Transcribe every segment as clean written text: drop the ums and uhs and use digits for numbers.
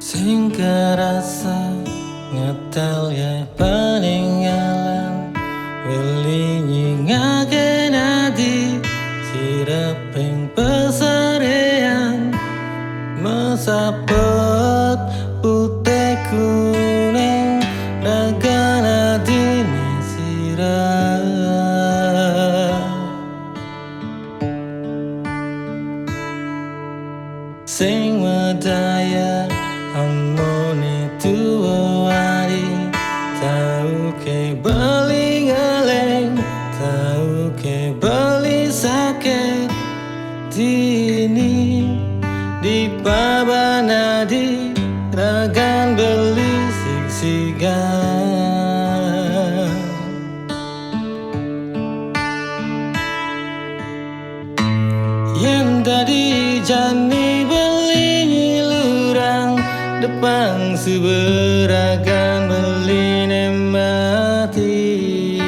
Sing kerasa ngetel ya peninggalan Weli nyingake nadi sireping pesarean Mesapet putih kuning raga nadine sirah Sing medaya amone tua wari tau ke bali ngeleng tau ke bali sakit dini di pabana di ragan beli siksigan yang tadi jani beli lurang depan seberagan beli mati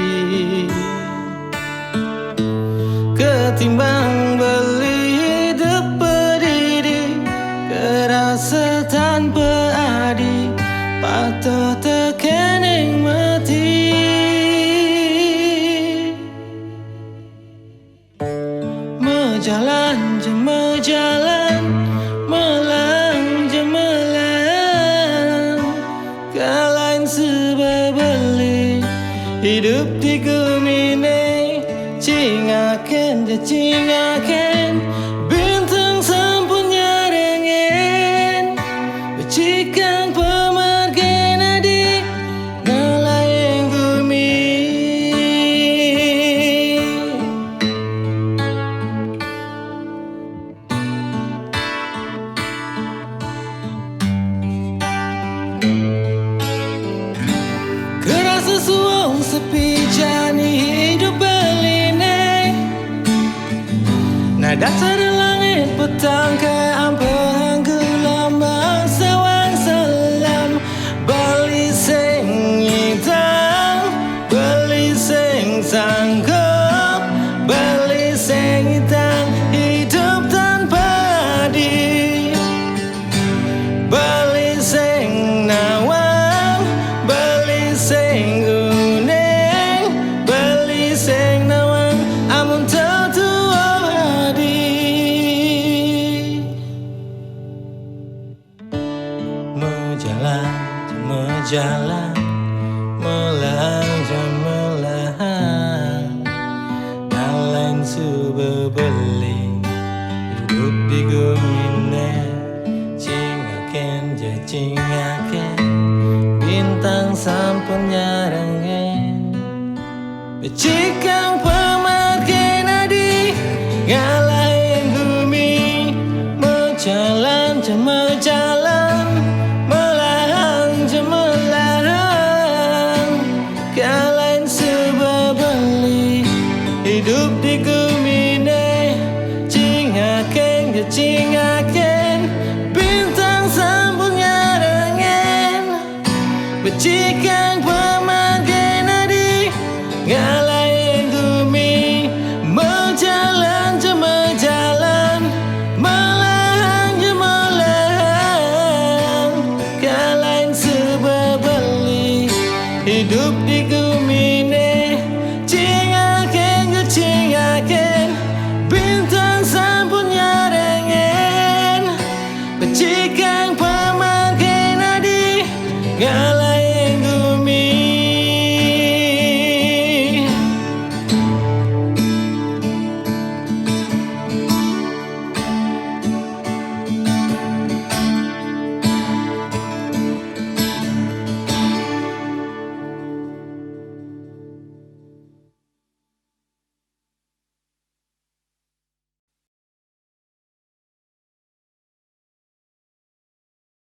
ketimbang beli hidup berdiri kerasa tanpa adi patut tekening mati Mejalan je mejalan melang je melang kalain sebebeli hidup di kumine cingaken je cingaken bintang sampun nyarengen becikang pemargen adik ngalayeng bumi Kerasa suang sepi jani hidup beline Nada tada langit petang ke ampang gelambang sawang selam Bali sing hitam Bali sing sanggup Bali sing hitam hidup tanpa adi Bali sing nawang Bali sing uning Bali sing nawang amun tatu adi Mejalan melang je melang Ngalain subebeli hidup di gumine cingaken je cingaken bintang sampun nyarengen becikang pemargen adi ngalahin bumi mejalan je mejalan melang je melang kalain sebebeli hidup di gumine cingaken je cingaken bintang sampun nyarengen becikang